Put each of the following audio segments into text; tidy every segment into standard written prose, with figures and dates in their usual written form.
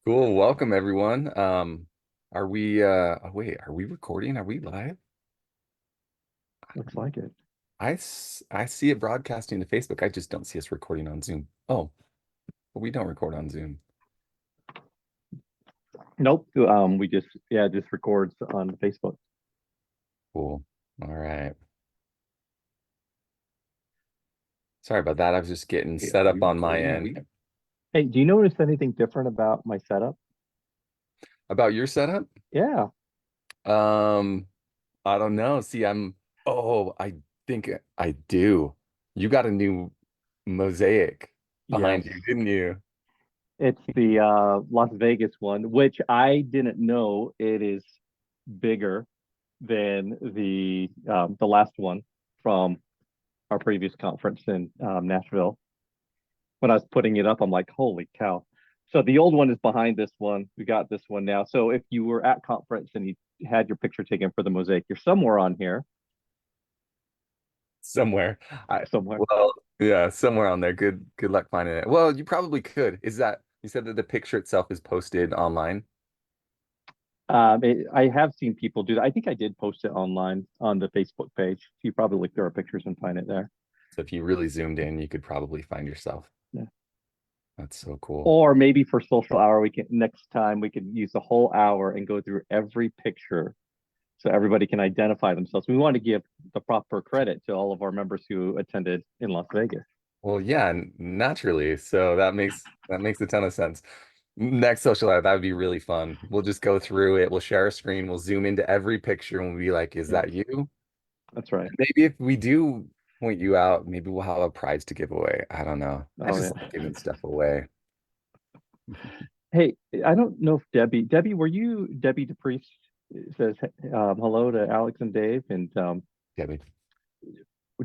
Cool. Welcome everyone. Are we wait, are we recording? Are we live? Looks like it. I see it broadcasting to Facebook. I just don't see us recording on Zoom. Oh, but we don't record on Zoom. Nope. We just records on Facebook. Cool. All right. Sorry about that. I was just getting Hey, set are we up on my recording? end. Hey, do you notice anything different about my setup? About your setup? Yeah. Um, I don't know. See, I think I do. You got a new mosaic Yes. behind you, didn't you? It's the Las Vegas one, which I didn't know it is bigger than the last one from our previous conference in Nashville. When I was putting it up, I'm like, holy cow. So the old one is behind this one. We got this one now. So if you were at conference and you had your picture taken for the mosaic, you're somewhere on here, Somewhere. I somewhere. well, yeah, somewhere on there. Good luck finding it. Well, you probably could. Is that you said that the picture itself is posted online? I have seen people do that. I think I did post it online on the Facebook page. You probably look through our pictures and find it there. So if you really zoomed in, you could probably find yourself. Yeah. That's so cool. Or maybe for social hour, we can next time we could use the whole hour and go through every picture so everybody can identify themselves. We want to give the proper credit to all of our members who attended in Las Vegas. Well, yeah, naturally. So that makes a ton of sense. Next social hour, that would be really fun. We'll just go through it. We'll share a screen. We'll zoom into every picture and we'll be like, is Yeah, that you? that's right. Maybe if we do point you out, maybe we'll have a prize to give away. I don't know. I Oh just like yeah. giving stuff away. Hey, I don't know if Debbie, were you Debbie DePriest says hello to Alex and Dave and Gabby.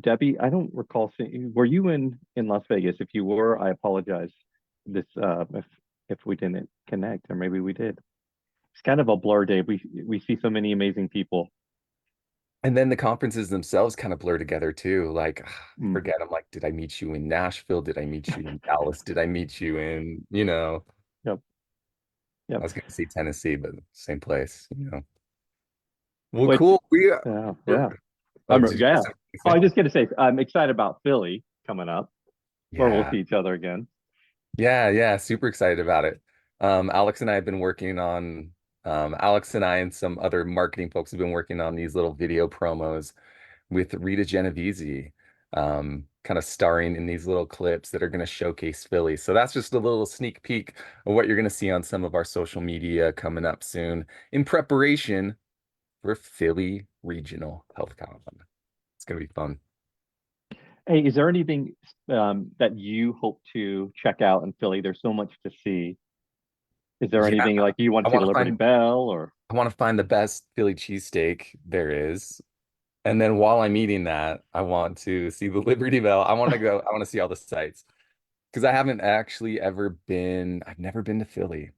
Debbie, I don't recall seeing. Were you in Las Vegas? If you were, I apologize. This if we didn't connect, or maybe we did. It's kind of a blur day. We see so many amazing people. And then the conferences themselves kind of blur together too. Like, I Mm, forget. I'm like, did I meet you in Nashville? Did I meet you in Dallas? Did I meet you in, yep, I yep. was gonna say Tennessee, but same place. Well, Which, cool. We're, yeah. oh, did you have Yeah. something to Oh, I say? was just gonna say I'm excited about Philly coming up, where we'll Yeah. see each other again. Yeah, yeah, super excited about it. Alex and I have been working on Alex and I and some other marketing folks have been working on these little video promos with Rita Genovese, kind of starring in these little clips that are going to showcase Philly. So that's just a little sneak peek of what you're going to see on some of our social media coming up soon in preparation for Philly Regional Health Con. It's going to be fun. Hey, is there anything that you hope to check out in Philly? There's so much to see. Is there Yeah, anything like you want I to see the want to Liberty find Bell or? I want to find the best Philly cheesesteak there is. And then while I'm eating that, I want to see the Liberty Bell. I want to see all the sights because I haven't actually I've never been to Philly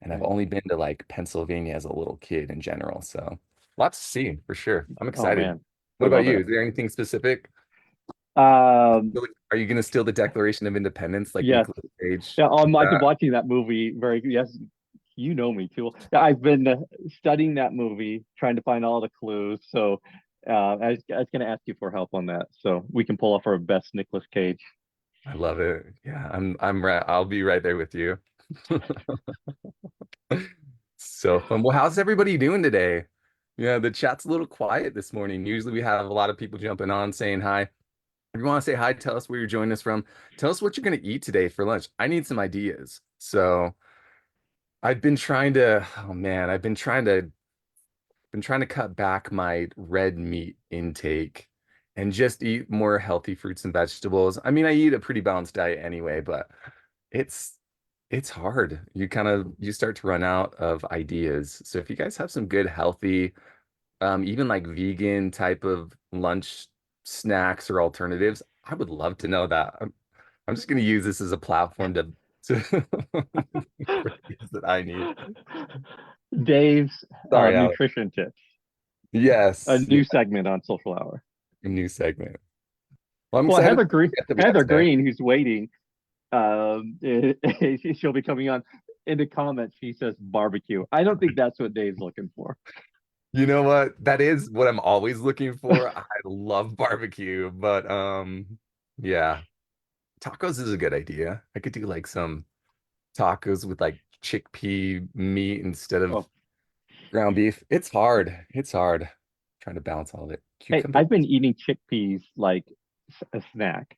and I've Okay. only been to like Pennsylvania as a little kid in general. So lots to see for sure. I'm Oh excited. man, I What about love you? it. Is there anything specific? Um, Are you going to steal the Declaration of Independence like yes. Nicolas Cage? Yeah, Is I've been that watching that movie very, yes, you know me too. Yeah, I've been studying that movie, trying to find all the clues. So I was going to ask you for help on that, so we can pull off our best Nicolas Cage. I love it. Yeah, I'm right. I'll be right there with you. So fun. Well, how's everybody doing today? Yeah, the chat's a little quiet this morning. Usually we have a lot of people jumping on saying hi. If you want to say hi, tell us where you're joining us from. Tell us what you're going to eat today for lunch. I need some ideas. So oh man, been trying to cut back my red meat intake and just eat more healthy fruits and vegetables. I mean, I eat a pretty balanced diet anyway, but it's it's hard. You start to run out of ideas. So if you guys have some good healthy, even like vegan type of lunch snacks or alternatives, I would love to know that. I'm just going to use this as a platform to for things that I need. Dave's Sorry, Alex. nutrition tips, a Yes, yeah, new segment on Social Hour. a new segment. Well, I'm Well, excited for the guest that we have Heather today. Green, who's waiting, she'll be coming on. in the comments, she says barbecue. I don't think that's what Dave's looking for. You know what? That is what I'm always looking for. I love barbecue, but yeah, tacos is a good idea. I could do like some tacos with like chickpea meat instead of Oh, ground beef. It's hard. It's hard trying to balance all of it. hey, Cucumber. I've been eating chickpeas like a snack.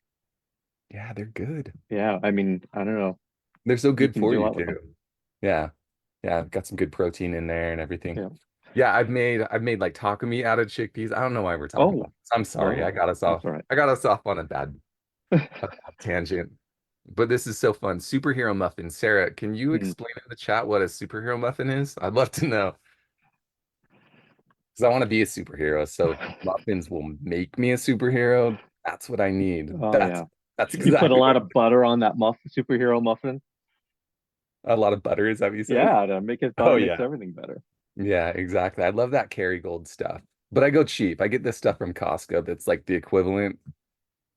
Yeah, they're good. Yeah, I mean, I don't know. They're so You good can for do a you lot with them. too. Yeah. Yeah, I've got some good protein in there and everything. Yeah. Yeah, I've made like taco meat out of chickpeas. I don't know why we're talking about Oh, this. I'm sorry. I oh, got us that's off. all right. I got us off on a bad tangent. But this is so fun. Superhero muffin. Sarah, can you Hmm. explain in the chat what a superhero muffin is? I'd love to know because I want to be a superhero. So if muffins will make me a superhero, that's what I need. Oh That's yeah. that's You put a exactly lot what of butter on that superhero muffin. a lot of butter is that what you said? Yeah, to make it Oh butter makes yeah. everything better. Yeah, exactly. I love that Kerrygold stuff. But I go cheap. I get this stuff from Costco that's like the equivalent.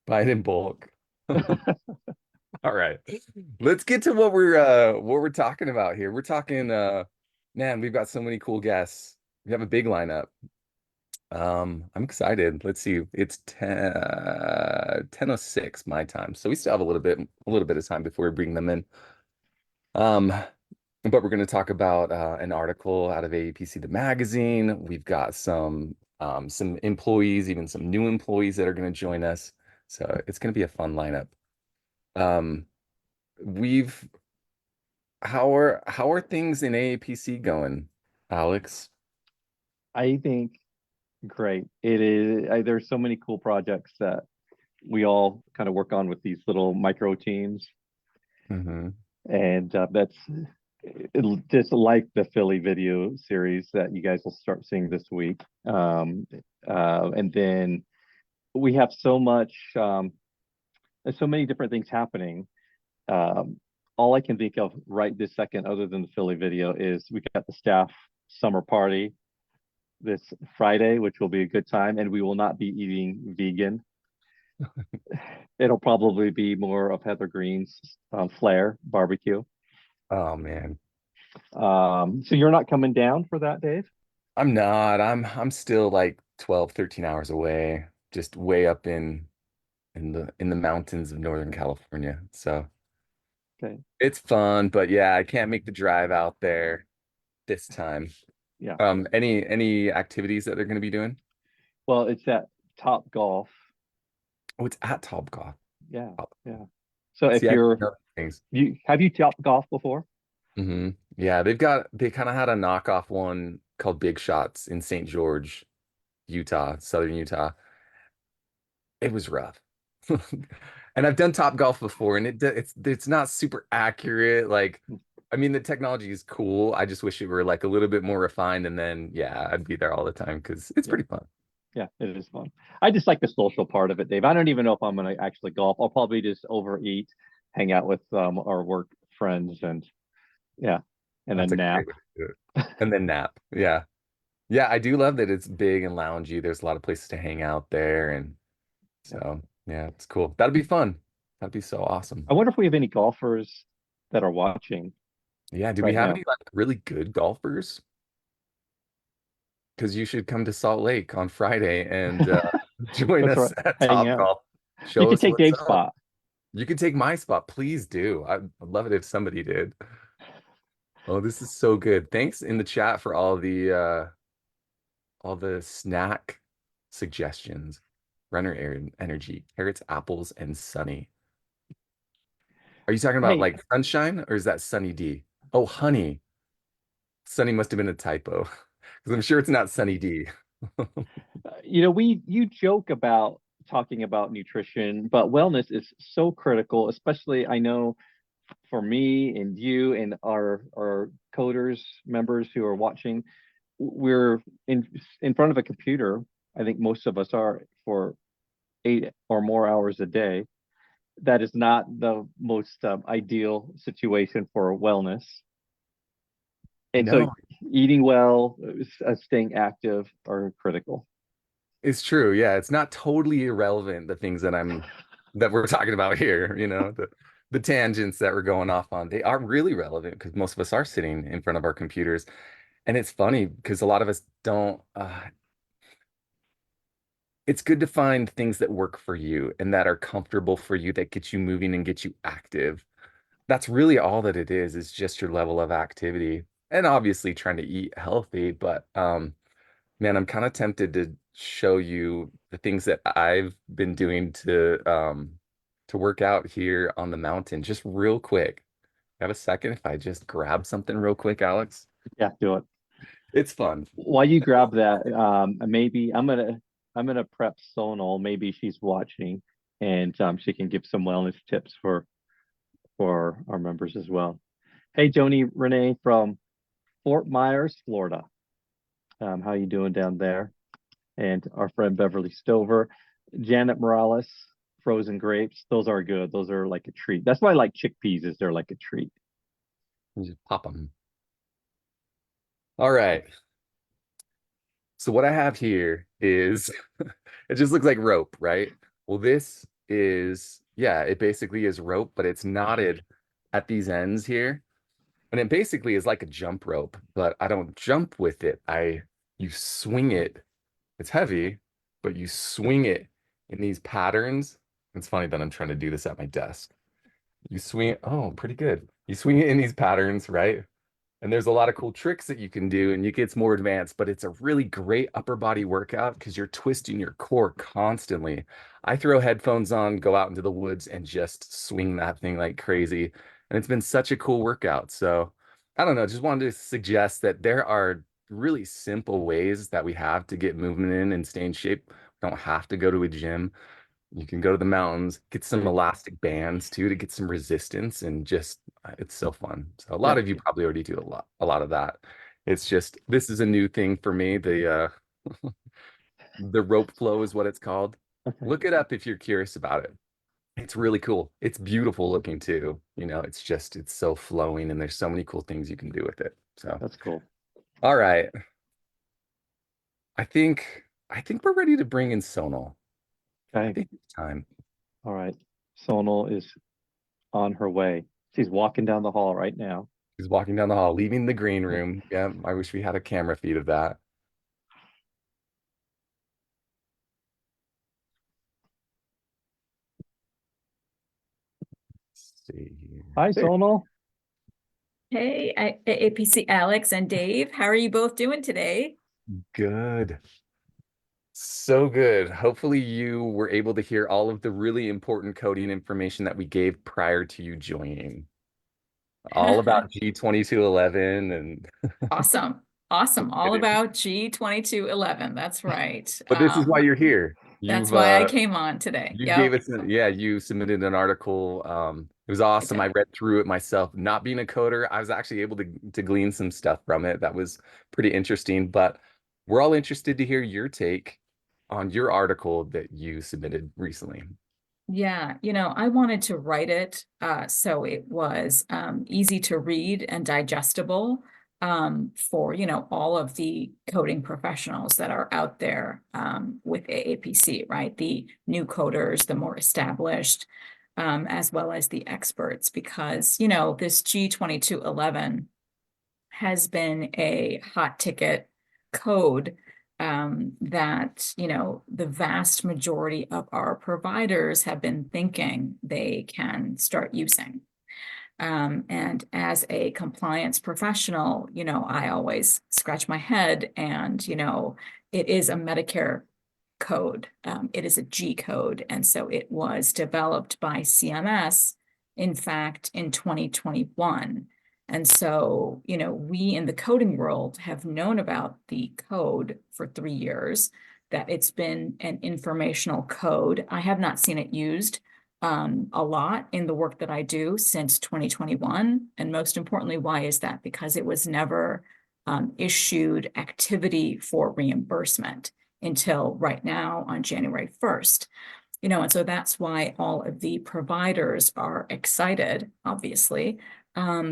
Buy it in bulk. All right. Let's get to what we're talking about here. We're talking man, we've got so many cool guests. We have a big lineup. I'm excited. Let's see. It's 10:06 my time. So we still have a little bit of time before we bring them in. Um, but we're going to talk about an article out of AAPC the magazine. We've got some employees, even some new employees that are going to join us. So it's going to be a fun lineup. Um, we've how are things in AAPC going, Alex? I think great. It is. There's so many cool projects that we all kind of work on with these little micro teams, Hmm. and that's just like the Philly video series that you guys will start seeing this week. And then we have so much, there's so many different things happening. Um, all I can think of right this second, other than the Philly video, is we got the staff summer party this Friday, which will be a good time, and we will not be eating vegan. It'll probably be more of Heather Green's flair barbecue. Oh man. So you're not coming down for that, Dave? I'm not. I'm still like 12, 13 hours away, just way up in the mountains of Northern California. So Okay. it's fun, but yeah, I can't make the drive out there this time. Yeah. Any activities that they're going to be doing? Well, it's at Top Golf. Oh, it's at Topgolf. Yeah. Oh, Yeah. So if see, I didn't you're know things. you have you top golf before? Yeah, they kind of had a knockoff one called Big Shots in St. George, Utah, Southern Utah. It was rough. And I've done Top Golf before, and it's not super accurate. Like, I mean, the technology is cool. I just wish it were like a little bit more refined, and then yeah, I'd be there all the time because it's Yeah. pretty fun. Yeah, it is fun. I just like the social part of it, Dave. I don't even know if I'm gonna actually golf. I'll probably just overeat, hang out with our work friends, and yeah, and That's then a great nap. way to do it. And then nap. Yeah. Yeah, I do love that it's big and loungy. There's a lot of places to hang out there, and Yeah. so yeah, it's cool. That'll be fun. That'd be so I awesome. wonder if we have any golfers that are watching Yeah, do we right have now. any like really good golfers? Because you should come to Salt Lake on Friday and join That's us right. at Hang Top out. Golf. You Show could us take what's Dave's up. spot. You could take my spot. Please do. I'd love it if somebody did. Oh, this is so good. Thanks in the chat for all the snack suggestions. Energy, carrots, apples, and sunny. Are you talking about Hey, like sunshine or is that Sunny D? Oh, honey. Sunny must have been a typo because I'm sure it's not Sunny D. we you joke about talking about nutrition, but wellness is so critical, especially I know for me and you and our coders members who are watching, we're in front of a computer. I think most of us are for 8 or more hours a day. That is not the most ideal situation for wellness. And so No, eating well, staying active are critical. it's true. Yeah, it's not totally irrelevant, the things that we're talking about here, the the tangents that we're going off on, they are really relevant because most of us are sitting in front of our computers. And it's funny because a lot of us don't, it's good to find things that work for you and that are comfortable for you, that get you moving and get you active. That's really all that it is just your level of activity. And obviously trying to eat healthy, but man, I'm kind of tempted to show you the things that I've been doing to work out here on the mountain just real quick. Have a second if I just grab something real quick, Alex? Yeah, do it. It's fun. While you grab that, maybe I'm gonna prep Sonal. Maybe she's watching, and she can give some wellness tips for our members as well. Hey, Joni Renee from Fort Myers, Florida. How you doing down there? And our friend Beverly Stover, Janet Morales, frozen grapes. Those are good. Those are like a treat. That's why I like chickpeas, is they're like a treat. Just pop them. All right. So what I have here is it just looks like rope, right? Well, this is, yeah, it basically is rope, but it's knotted at these ends here. And it basically is like a jump rope, but I don't jump with it. You swing it. It's heavy, but you swing it in these patterns. It's funny that I'm trying to do this at my desk. You swing it, oh, pretty good. You swing it in these patterns, right? And there's a lot of cool tricks that you can do, and it gets more advanced, but it's a really great upper body workout because you're twisting your core constantly. I throw headphones on, go out into the woods, and just swing that thing like crazy. And it's been such a cool workout. So I don't know, just wanted to suggest that there are really simple ways that we have to get movement in and stay in shape. We don't have to go to a gym. You can go to the mountains, get some elastic bands too to get some resistance, and just it's so fun. So a lot Yeah. of you probably already do a lot of that. It's just this is a new thing for me. The rope flow is what it's called. Okay. Look it up if you're curious about it. It's really cool. It's beautiful looking too. It's just it's so flowing and there's so many cool things you can do with it. So, That's cool. all right. I think we're ready to bring in Sonal. I Okay. think it's time. All right. Sonal is on her way. She's walking down the hall right now. He's walking down the hall, leaving the green room. Yeah, I wish we had a camera feed of that. Let's see here. Hi, There. Sonal. Hey, AAPC Alex and Dave, how are you both doing today? Good. So good. Hopefully you were able to hear all of the really important coding information that we gave prior to you joining. All about G2211 and Awesome. Awesome. All it is. about G2211. That's right. But this is why you're here. That's why I came on today. You gave Yep, us, yeah, you submitted an article. It was I awesome. I did. read through it myself. Not being a coder, I was actually able to glean some stuff from it that was pretty interesting. But we're all interested to hear your take on your article that you submitted recently. Yeah, I wanted to write it so it was easy to read and digestible for, all of the coding professionals that are out there with AAPC, right? The new coders, the more established, as well as the experts, because, this G2211 has been a hot ticket code that, the vast majority of our providers have been thinking they can start using. And as a compliance professional, I always scratch my head and, it is a Medicare code. It is a G code. And so it was developed by CMS, in fact, in 2021. And so, we in the coding world have known about the code for 3 years, that it's been an informational code. I have not seen it used a lot in the work that I do since 2021. And most importantly, why is that? Because it was never issued activity for reimbursement until right now on January 1st. And so that's why all of the providers are excited, obviously,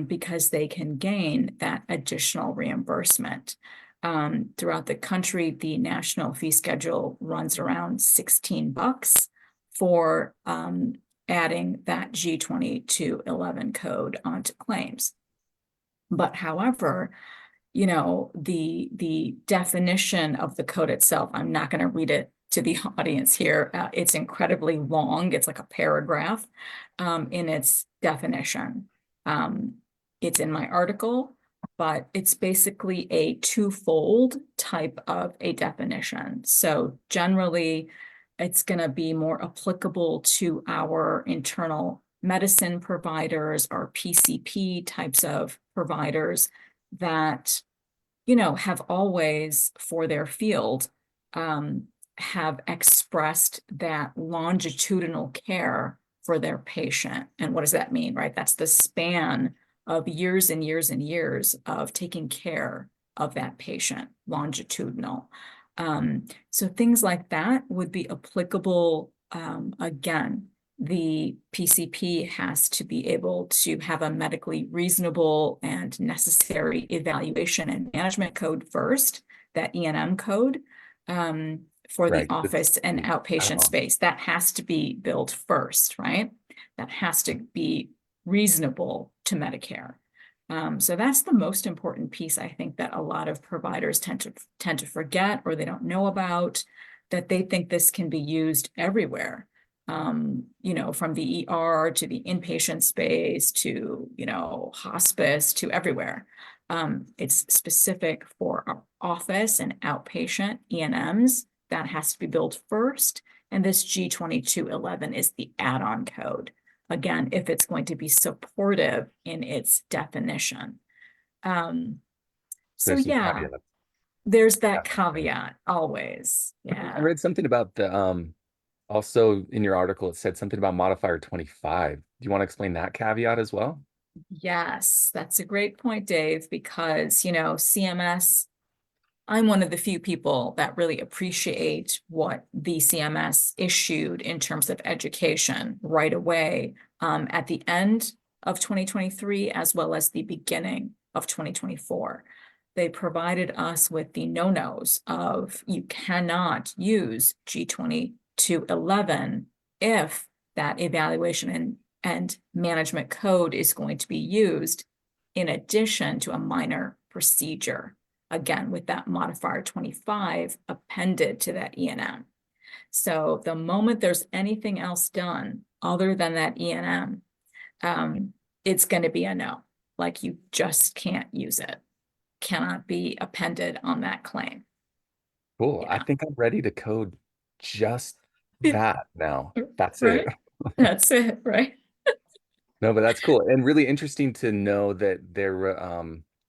because they can gain that additional reimbursement. Throughout the country, the national fee schedule runs around $16 for adding that G2211 code onto claims. But however, you know, the definition of the code itself, I'm not going to read it to the audience here. It's incredibly long. It's like a paragraph in its definition. It's in my article, but it's basically a twofold type of a definition. So generally, it's going to be more applicable to our internal medicine providers or PCP types of providers that, you know, have always, for their field, have expressed that longitudinal care for their patient. And what does that mean, right? That's the span of years and years and years of taking care of that patient, longitudinal. So things like that would be applicable. Again, the PCP has to be able to have a medically reasonable and necessary evaluation and management code first, that E&M code, for the Right. office and outpatient Oh, space. That has to be built first, right? That has to be reasonable to Medicare. So that's the most important piece, I think, that a lot of providers tend to forget, or they don't know about, that they think this can be used everywhere. You know, from the ER to the inpatient space to, you know, hospice to everywhere. It's specific for our office and outpatient E&Ms. That has to be built first. And this G2211 is the add-on code. Again, if it's going to be supportive in its definition. So there's some yeah, caveats. there's that Yeah. caveat always. I Yeah. read something about the also in your article, it said something about modifier 25. Do you want to explain that caveat as well? Yes, that's a great point, Dave, because, you know, CMS, I'm one of the few people that really appreciate what the CMS issued in terms of education right away, at the end of 2023, as well as the beginning of 2024. They provided us with the no-nos of you cannot use G2211 if that evaluation and management code is going to be used in addition to a minor procedure. Again, with that modifier 25 appended to that E&M. So the moment there's anything else done other than that E&M, it's going to be a no. Like, you just can't use it. Cannot be appended on that claim. Cool. I Yeah. think I'm ready to code just that now. That's it. Right? That's it, right? No, but that's cool and really interesting to know that there were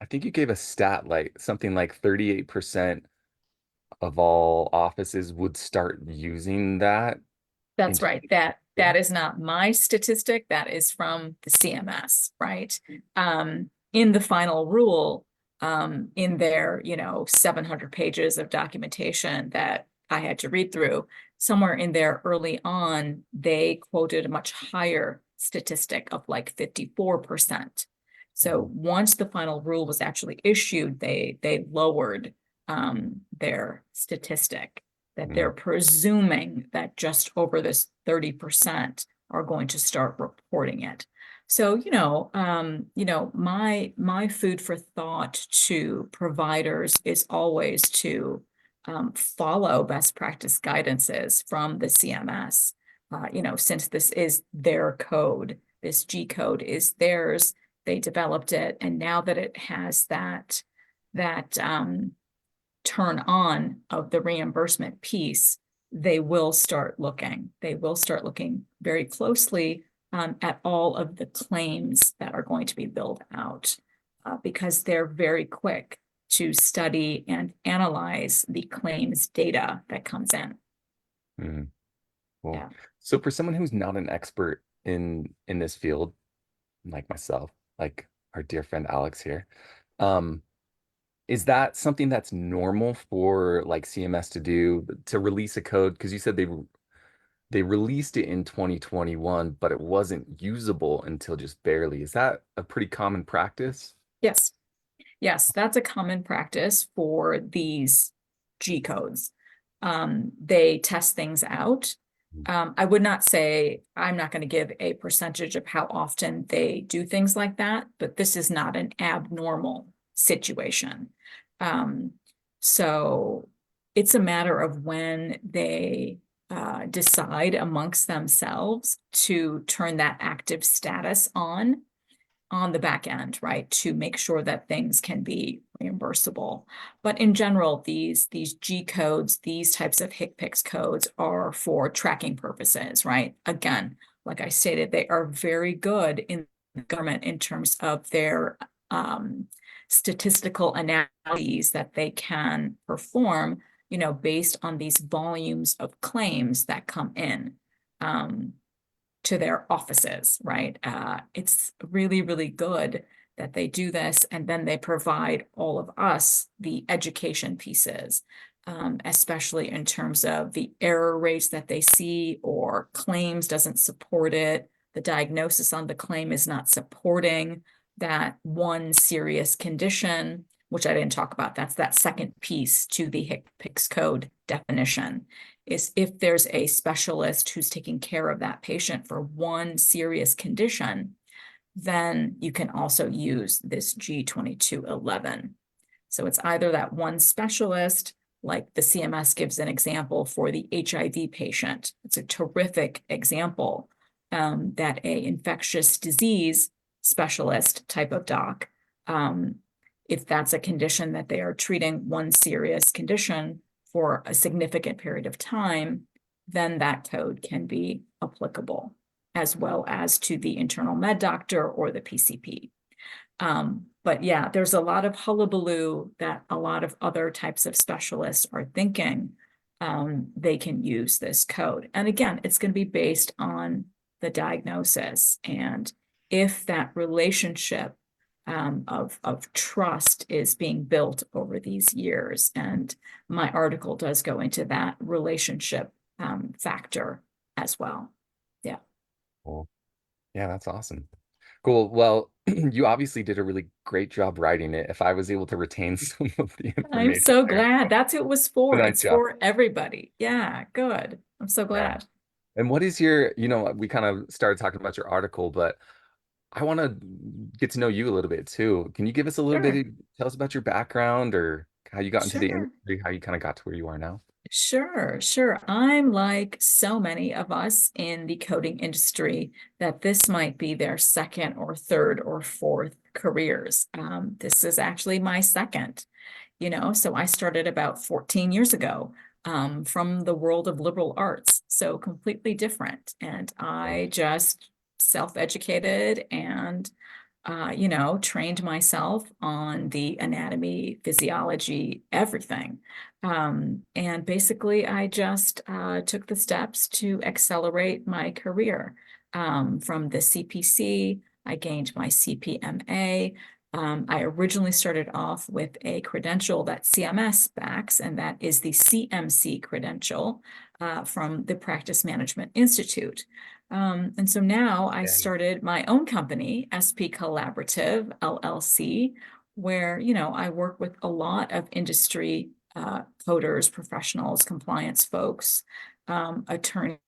I think you gave a stat like something like 38% of all offices would start using that in That's right. That 2022. is not my statistic. That is from the CMS, right? In the final rule, in their, you know, 700 pages of documentation that I had to read through, somewhere in there early on, they quoted a much higher statistic of like 54%. So once the final rule was actually issued, they lowered their statistic, that they're presuming that just over this 30% are going to start reporting it. So, you know, my food for thought to providers is always to follow best practice guidances from the CMS. You know, since this is their code, this G code is theirs, they developed it, and now that it has that turn on of the reimbursement piece, they will start looking. They will start looking very closely at all of the claims that are going to be billed out, because they're very quick to study and analyze the claims data that comes in. Mhm. Cool. Yeah. So for someone who's not an expert in this field, like myself, like our dear friend Alex here, um, is that something that's normal for like CMS to do to release a code? Because you said they released it in 2021, but it wasn't usable until just barely. Is that a pretty common practice? Yes. Yes, that's a common practice for these G codes. They test things out. I would not say, I'm not going to give a percentage of how often they do things like that, but this is not an abnormal situation. So it's a matter of when they decide amongst themselves to turn that active status on the back end, right, to make sure that things can be reimbursable. But in general, these G codes, these types of HCPCS codes are for tracking purposes, right? Again, like I stated, they are very good in the government in terms of their statistical analyses that they can perform, you know, based on these volumes of claims that come in. To their offices, right? It's really, really good that they do this, and then they provide all of us the education pieces, especially in terms of the error rates that they see, or claims doesn't support it. The diagnosis on the claim is not supporting that one serious condition, which I didn't talk about. That's that second piece to the HCPCS code definition, is if there's a specialist who's taking care of that patient for one serious condition, then you can also use this G2211. So it's either that one specialist, like the CMS gives an example for the HIV patient. It's a terrific example, that a infectious disease specialist type of doc, if that's a condition that they are treating, one serious condition for a significant period of time, then that code can be applicable, as well as to the internal med doctor or the PCP. But yeah, there's a lot of hullabaloo that a lot of other types of specialists are thinking they can use this code. And again, it's going to be based on the diagnosis. And if that relationship of trust is being built over these years. And my article does go into that relationship factor as well. Yeah. Cool. Yeah, that's awesome. Cool. Well, you obviously did a really great job writing it. If I was able to retain some of the I'm information so there, glad. That's what it was for. nice It's job. for everybody. Yeah, good. I'm so Yeah. glad. And what is your, we kind of started talking about your article, but I want to get to know you a little bit too. Can you give us a little Sure. bit, tell us about your background or how you got into the Sure. industry, how you kind of got to where you are now? Sure, sure. I'm like so many of us in the coding industry that this might be their second or third or fourth careers. This is actually my second, so I started about 14 years ago from the world of liberal arts, so completely different. And I just self-educated and trained myself on the anatomy, physiology, everything. And basically, I just took the steps to accelerate my career. From the CPC, I gained my CPMA. I originally started off with a credential that CMS backs, and that is the CMC credential from the Practice Management Institute. And so now I started my own company, SP Collaborative LLC, where, I work with a lot of industry coders, professionals, compliance folks, attorneys,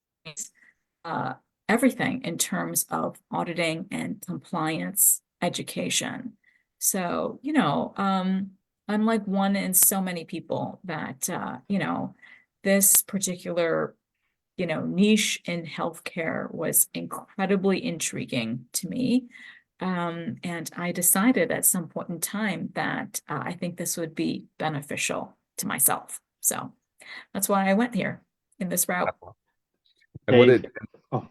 everything in terms of auditing and compliance education. So, I'm like one in so many people that, this particular niche in healthcare was incredibly intriguing to me. And I decided at some point in time that I think this would be beneficial to myself. So that's why I went here in this route. And what Dave. did, Oh,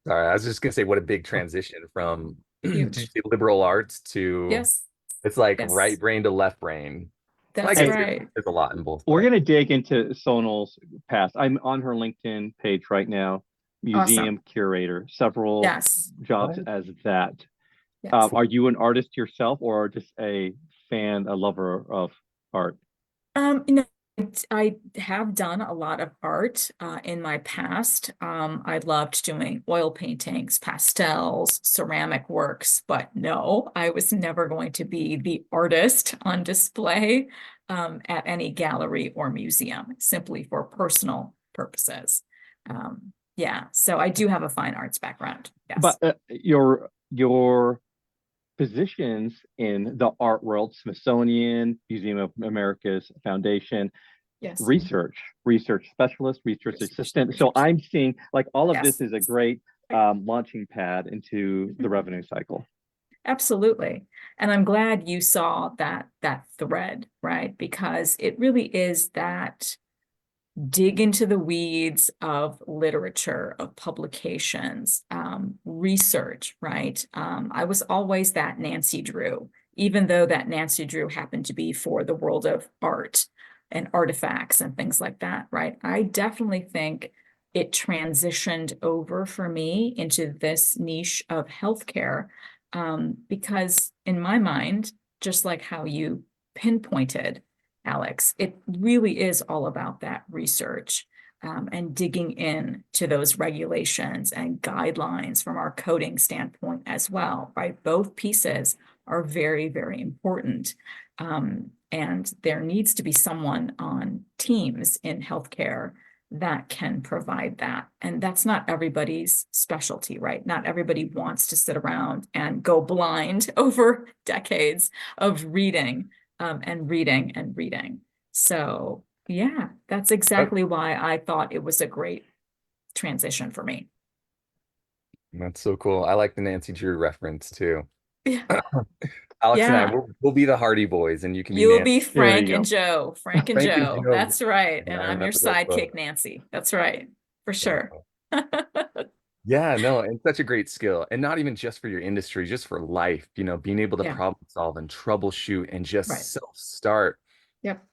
sorry, I was just gonna say what a big transition from, did you Huge. say liberal arts to, Yes, it's like yes, right brain to left brain. So I that's guess hey, right. there's a lot in both we're ways. gonna dig into Sonal's past. I'm on her LinkedIn page right now, Awesome. museum curator, several Yes, jobs What? as that. yes. Are you an artist yourself, or just a fan, a lover of art? You know, I have done a lot of art in my past. I loved doing oil paintings, pastels, ceramic works, but no, I was never going to be the artist on display at any gallery or museum, simply for personal purposes. Yeah, so I do have a fine arts background. Yes. But your positions in the art world, Smithsonian, Museum of America's Foundation, Yes. research specialist, research assistant. So Research. I'm seeing like all of this Yes. is a great launching pad into the revenue cycle. Absolutely. And I'm glad you saw that thread, right? Because it really is that dig into the weeds of literature, of publications, research, right? I was always that Nancy Drew, even though that Nancy Drew happened to be for the world of art and artifacts and things like that, right? I definitely think it transitioned over for me into this niche of healthcare, because in my mind, just like how you pinpointed, Alex, it really is all about that research, and digging in to those regulations and guidelines from our coding standpoint as well, right? Both pieces are very, very important. And there needs to be someone on teams in healthcare that can provide that. And that's not everybody's specialty, right? Not everybody wants to sit around and go blind over decades of reading, and reading and reading. So yeah, that's exactly why I thought it was a great transition for me. That's so cool. I like the Nancy Drew reference too. Yeah. Alex and I, Yeah. we'll be the Hardy Boys, and you can be You will Nancy. be There you Frank and go. Joe. Frank and Frank and Joe. Joe. That's right. Yeah, And I I'm your remember those sidekick, books. Nancy. That's right. For sure. Yeah, no, and such a great skill. And not even just for your industry, just for life, being able to Yeah. problem solve and troubleshoot and Right. just self-start. Yep.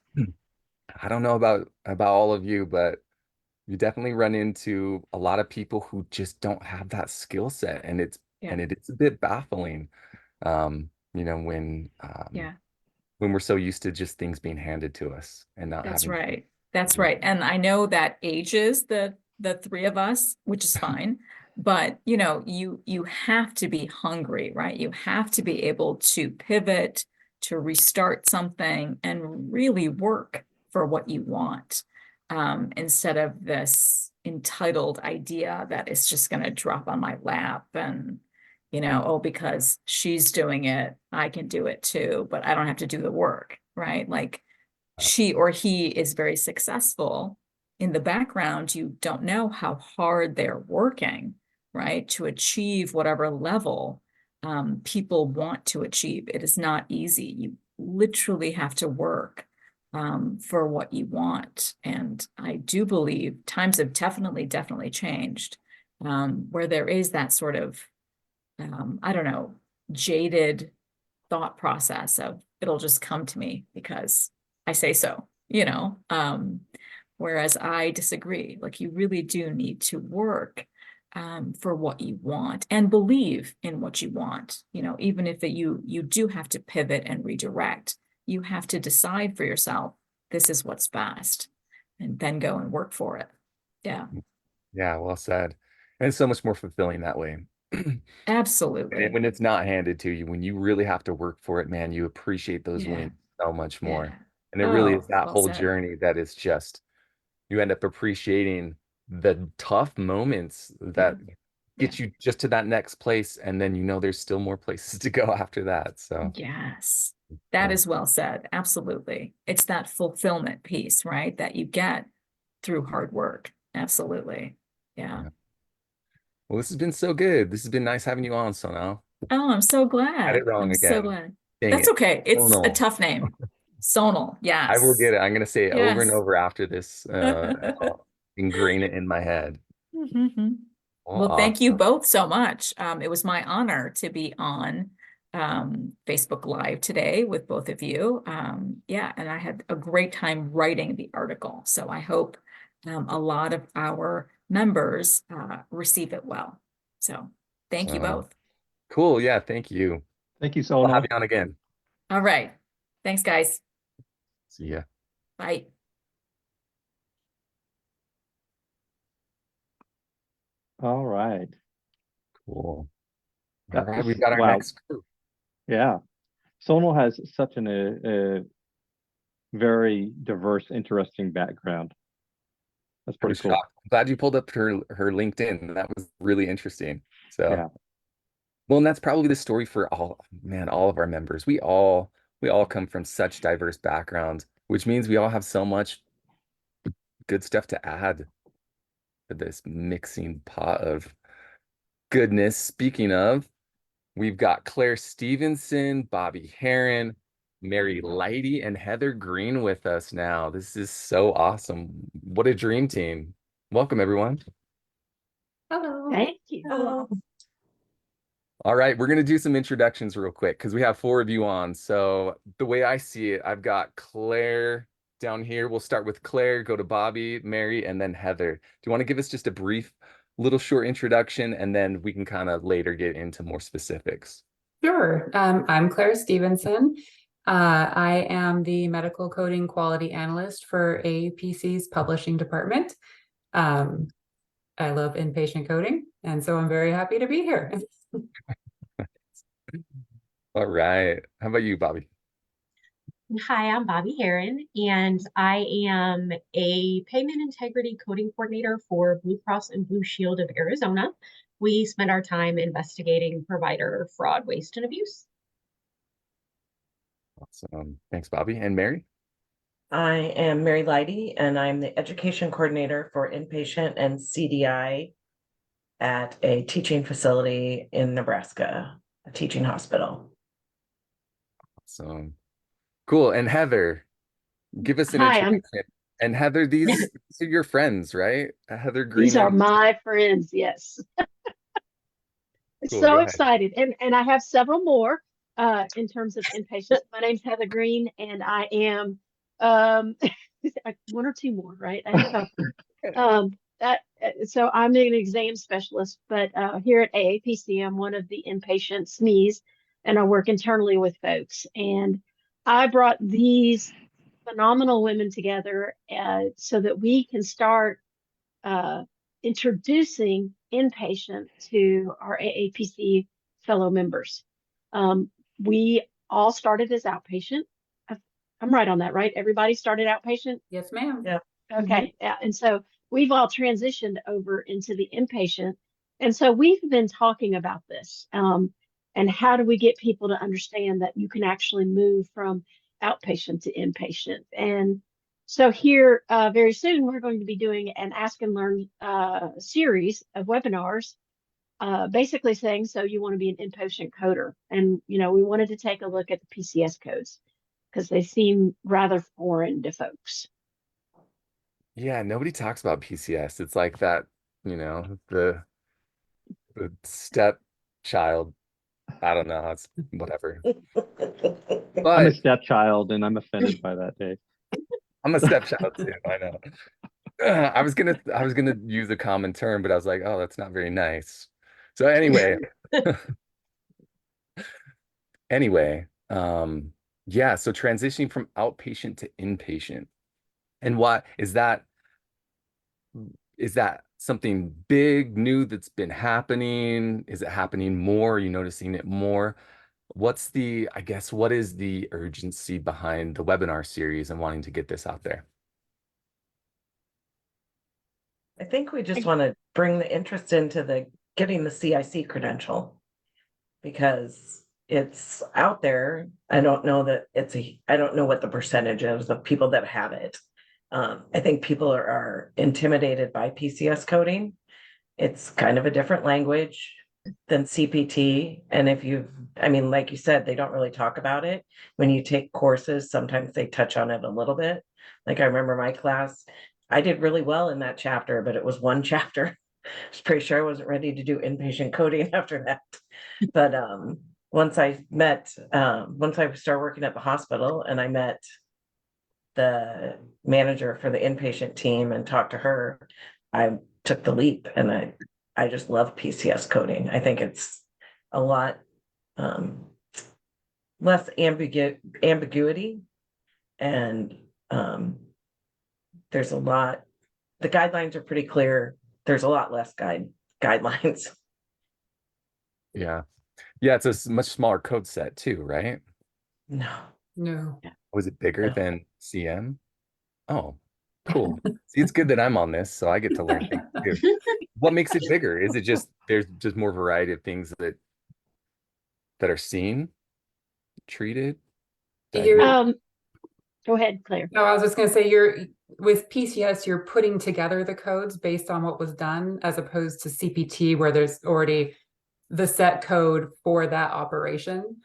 I don't know about all of you, but you definitely run into a lot of people who just don't have that skill set, and Yeah. it is a bit baffling. Yeah. When we're so used to just things being handed to us and not That's having. right. That's right. And I know that ages the three of us, which is fine, but you have to be hungry, right? You have to be able to pivot, to restart something and really work for what you want, instead of this entitled idea that it's just going to drop on my lap and, oh, because she's doing it, I can do it too, but I don't have to do the work, right? Like, she or he is very successful. In the background, you don't know how hard they're working, right, to achieve whatever level, people want to achieve. It is not easy. You literally have to work, for what you want. And I do believe times have definitely changed, where there is that sort of, I don't know, jaded thought process of it'll just come to me because I say so, whereas I disagree. Like, you really do need to work, for what you want and believe in what you want, even if you do have to pivot and redirect, you have to decide for yourself, this is what's best, and then go and work for it. Yeah, Yeah, well said. And it's so much more fulfilling that way. absolutely. When it's not handed to you, when you really have to work for it, man, you appreciate those Yeah, wins so much more. yeah. And it really is Oh, that well whole said. journey that is just, you end up appreciating the tough moments Yeah, that yeah. get you just to that next place. And then there's still more places to go after that. So, Yes, that yeah. is well said. Absolutely. It's that fulfillment piece, right? That you get through hard work. Absolutely. Yeah. Yeah. Well, this has been so good. This has been nice having you on, Sonal. Oh, I'm so Got it glad. wrong I'm so again. glad. Dang That's it. okay. Oh It's a no. tough name. Sonal. I will Yes. get it. I'm gonna say it over and Yes. over after this. I'll ingrain it in my head. Mhm. Well, Well, thank you awesome. both so much. It was my honor to be on, Facebook Live today with both of you. Yeah, and I had a great time writing the article. So I hope, a lot of our members, receive it well. So thank you So both. cool. Yeah, thank you. Thank you, We'll have Sonal. you on again. All right. Thanks, guys. See ya. Bye. All right. Cool. All That right, was we've got our wow. next group. Yeah. Sonal has such a very diverse, interesting background. That's I pretty was cool. shocked. I'm glad you pulled up her LinkedIn. That was really interesting. So, Yeah. well, and that's probably the story for all of our members. We all come from such diverse backgrounds, which means we all have so much good stuff to add to this mixing pot of goodness. Speaking of, we've got Claire Stevenson, Bobby Heron, Mary Lighty, and Heather Green with us now. This is so awesome. What a dream team. Welcome, everyone. Hello. Thank you. Hello. All right, we're going to do some introductions real quick because we have 4 of you on. So the way I see it, I've got Claire down here. We'll start with Claire, go to Bobby, Mary, and then Heather. Do you want to give us just a brief, little short introduction, and then we can kind of later get into more specifics? Sure. I'm Claire Stevenson. I am the medical coding quality analyst for AAPC's publishing department. I love inpatient coding, and so I'm very happy to be here. All right. How about you, Bobby? Hi, I'm Bobby Heron, and I am a payment integrity coding coordinator for Blue Cross and Blue Shield of Arizona. We spend our time investigating provider fraud, waste, and abuse. Awesome. Thanks, Bobby. And Mary? I am Mary Lighty, and I'm the education coordinator for inpatient and CDI at a teaching facility in Nebraska, a teaching hospital. Awesome. Cool. And Heather, give us an Hi, introduction. And Heather, these are your friends, right? Heather Green. these are my friends. Yes. Cool, So go ahead. excited. And I have several more in terms of inpatients. My name's Heather Green, and I am one or two more, right? I have a couple. So I'm an exam specialist, but here at AAPC, I'm one of the inpatient SMEs, and I work internally with folks. And I brought these phenomenal women together so that we can start introducing inpatient to our AAPC fellow members. We all started as outpatient. I'm right on that, right? Everybody started outpatient? Yes, ma'am. Yeah. Okay. Yeah. And so we've all transitioned over into the inpatient. And so we've been talking about this. And how do we get people to understand that you can actually move from outpatient to inpatient? And so here very soon, we're going to be doing an Ask and Learn series of webinars, basically saying, so you want to be an inpatient coder. And, we wanted to take a look at the PCS codes because they seem rather foreign to folks. Yeah, nobody talks about PCS. It's like that, the stepchild. I don't know. It's whatever. I'm a But stepchild, and I'm offended by that, Dave. I'm a stepchild too. I know. I was gonna use a common term, but I was like, oh, that's not very nice. So anyway, yeah. So transitioning from outpatient to inpatient, and what is that? Is that something big, new that's been happening? Is it happening more? Are you noticing it more? What is the urgency behind the webinar series and wanting to get this out there? I think we just want to bring the interest into getting the CIC credential because it's out there. I don't know what the percentage is of people that have it. I think people are intimidated by PCS coding. It's kind of a different language than CPT. And like you said, they don't really talk about it. When you take courses, sometimes they touch on it a little bit. Like I remember my class, I did really well in that chapter, but it was one chapter. I was pretty sure I wasn't ready to do inpatient coding after that. But once I started working at the hospital and I met the manager for the inpatient team and talked to her, I took the leap, and I just love PCS coding. I think it's a lot less ambiguity, and there's a lot. The guidelines are pretty clear. There's a lot less guidelines. Yeah. Yeah, it's a much smaller code set too, right? No. No. Was it bigger No. than CM? Oh, Cool. See, it's good that I'm on this, so I get to learn things too. What makes it bigger? Is it just there's just more variety of things that are seen, treated, You're, diagnosed? Go ahead, Claire. no, I was just going to say with PCS, you're putting together the codes based on what was done, as opposed to CPT, where there's already the set code for that operation.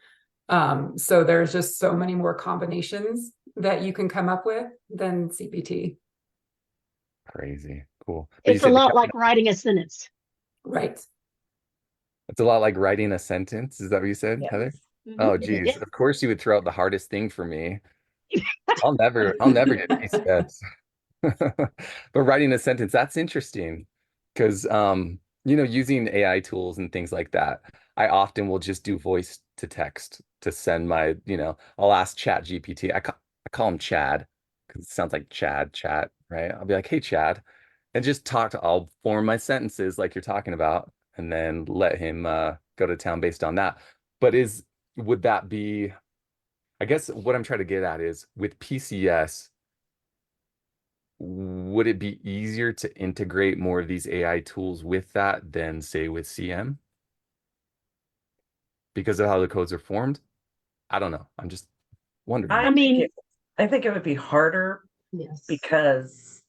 So there's just so many more combinations that you can come up with than CPT. Crazy. Cool. But you It's a said lot like writing a sentence. Right. it's a lot like writing a sentence. Is that what you said, Yes. Heather? Mhm. Oh, geez. Yes. Of course you would throw out the hardest thing for me. I'll never get PCS. But writing a sentence, that's interesting. Because using AI tools and things like that, I often will just do voice to text to send my, I'll ask Chat GPT. I call him Chad because it sounds like Chad, chat, right? I'll be like, hey, Chad, and just I'll form my sentences like you're talking about, and then let him go to town based on that. But would that be, I guess what I'm trying to get at is with PCS, would it be easier to integrate more of these AI tools with that than say with CM? Because of how the codes are formed? I don't know. I'm just wondering. I mean, I think it would be harder Yes. because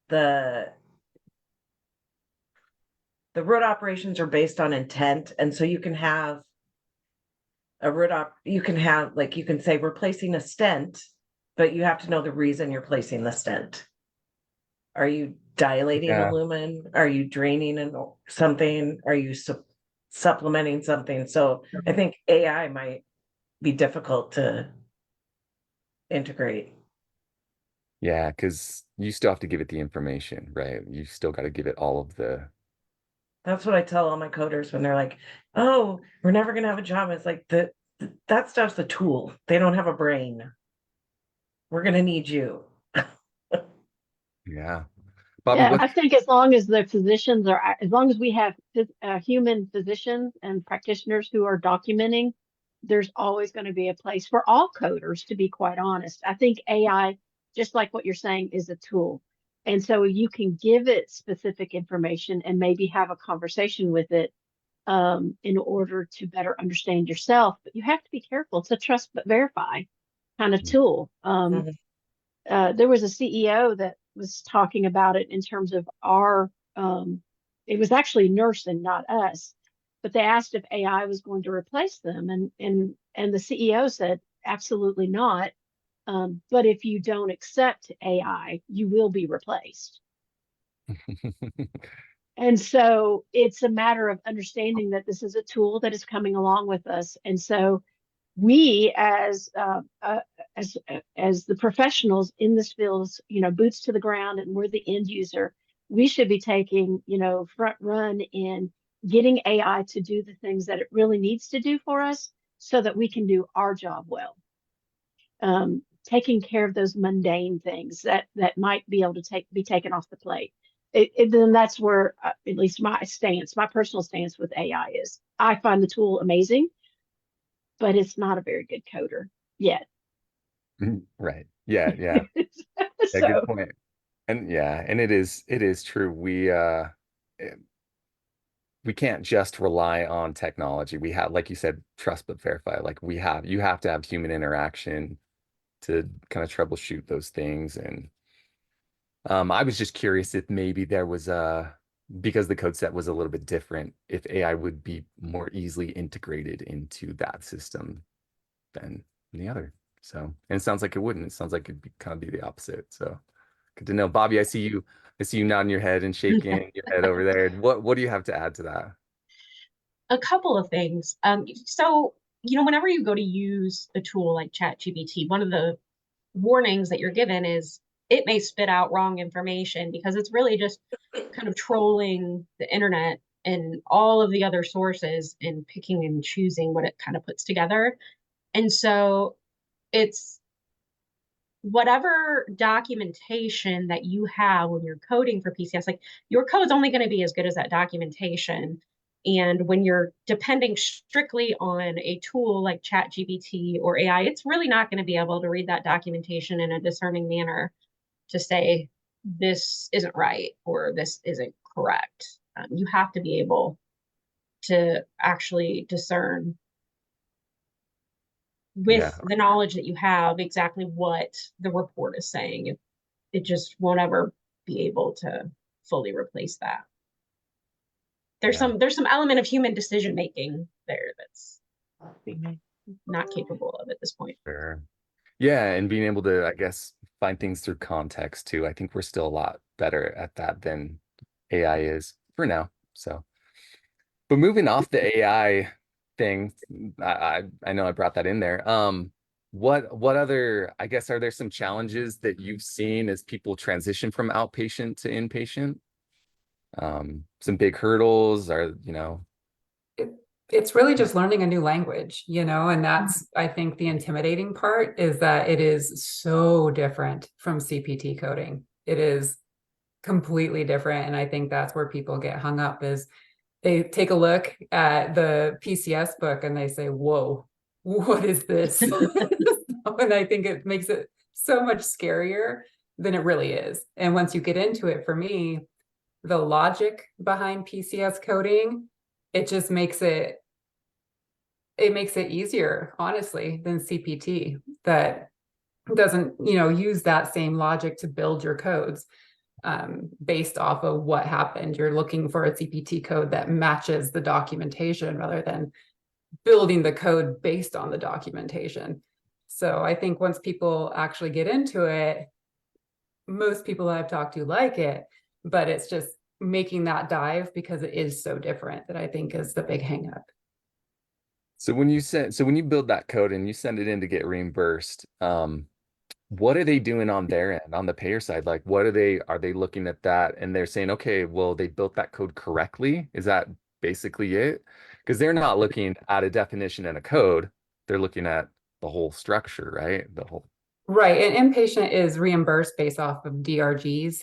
the root operations are based on intent, and so you can have you can have, like, you can say replacing a stent, but you have to know the reason you're placing the stent. Are you dilating a Yeah. lumen? Are you draining something? Are you supplementing something? So I think AI might be difficult to integrate. Yeah, because you still have to give it the information, right? You still got to give it all of the. That's what I tell all my coders when they're like, "Oh, we're never gonna have a job." It's like that stuff's a tool. They don't have a brain. We're gonna need you. Yeah. Bobby, yeah, what? I think as long as the physicians are, as long as we have human physicians and practitioners who are documenting, there's always going to be a place for all coders, to be quite honest. I think AI, just like what you're saying, is a tool. And so you can give it specific information and maybe have a conversation with it in order to better understand yourself. But you have to be careful. It's a trust but verify kind of tool. Mhm. There was a CEO that was talking about it in terms of it was actually nursing, not us, but they asked if AI was going to replace them, and the CEO said absolutely not. But if you don't accept AI, you will be replaced. And so it's a matter of understanding that this is a tool that is coming along with us, and so we as the professionals in this field, boots to the ground, and we're the end user, we should be taking, front run in getting AI to do the things that it really needs to do for us so that we can do our job well. Taking care of those mundane things that might be able to be taken off the plate. Then that's where, at least my personal stance with AI is, I find the tool amazing, but it's not a very good coder yet. Right. Yeah. Yeah. Yeah. Good So point. And yeah, and it is true. We can't just rely on technology. We have, like you said, trust but verify. Like you have to have human interaction to kind of troubleshoot those things. And I was just curious if maybe there was because the code set was a little bit different, if AI would be more easily integrated into that system than the other. So, and it sounds like it wouldn't. It sounds like it'd kind of be the opposite. So good to know. Bobby, I see you nodding your head and shaking your head over there. What do you have to add to that? A couple of things. So, whenever you go to use a tool like ChatGPT, one of the warnings that you're given is it may spit out wrong information because it's really just kind of trolling the internet and all of the other sources and picking and choosing what it kind of puts together. And so it's whatever documentation that you have when you're coding for PCS, like your code's only going to be as good as that documentation. And when you're depending strictly on a tool like ChatGPT or AI, it's really not going to be able to read that documentation in a discerning manner. to say this isn't right or this isn't correct. You have to be able to actually discern with Yeah. the knowledge that you have exactly what the report is saying. It just won't ever be able to fully replace that. There's Yeah. some element of human decision making there that's not capable of at this point. Sure. Yeah, and being able to, I guess, find things through context too. I think we're still a lot better at that than AI is for now. So, but moving off the AI thing, I know I brought that in there. What other, I guess, are there some challenges that you've seen as people transition from outpatient to inpatient? Some big hurdles are, It's really just learning a new language, and that's, I think, the intimidating part is that it is so different from CPT coding. It is completely different. And I think that's where people get hung up is they take a look at the PCS book and they say, whoa, what is this? And I think it makes it so much scarier than it really is. And once you get into it, for me, the logic behind PCS coding, it just makes it easier, honestly, than CPT that doesn't, use that same logic to build your codes based off of what happened. You're looking for a CPT code that matches the documentation rather than building the code based on the documentation. So I think once people actually get into it, most people I've talked to like it, but it's just making that dive because it is so different that I think is the big hang up. so when you build that code and you send it in to get reimbursed, what are they doing on their end, on the payer side? Like, are they looking at that and they're saying, okay, well, they built that code correctly? Is that basically it? Because they're not looking at a definition in a code. They're looking at the whole structure, right? The whole. Right. And inpatient is reimbursed based off of DRGs.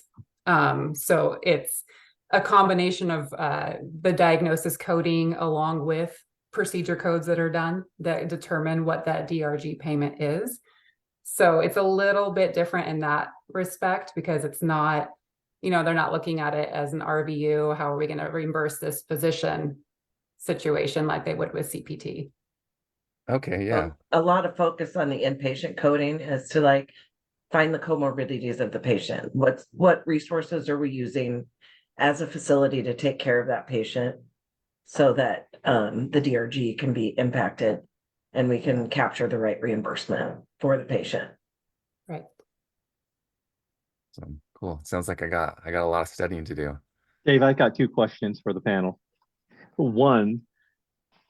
So it's a combination of the diagnosis coding along with procedure codes that are done that determine what that DRG payment is. So it's a little bit different in that respect because it's not, they're not looking at it as an RVU. How are we going to reimburse this physician situation like they would with CPT? Okay, yeah. A lot of focus on the inpatient coding is to like find the comorbidities of the patient. What resources are we using as a facility to take care of that patient so that the DRG can be impacted and we can capture the right reimbursement for the patient. Right. So cool. Sounds like I got a lot of studying to do. Dave, I've got two questions for the panel. One,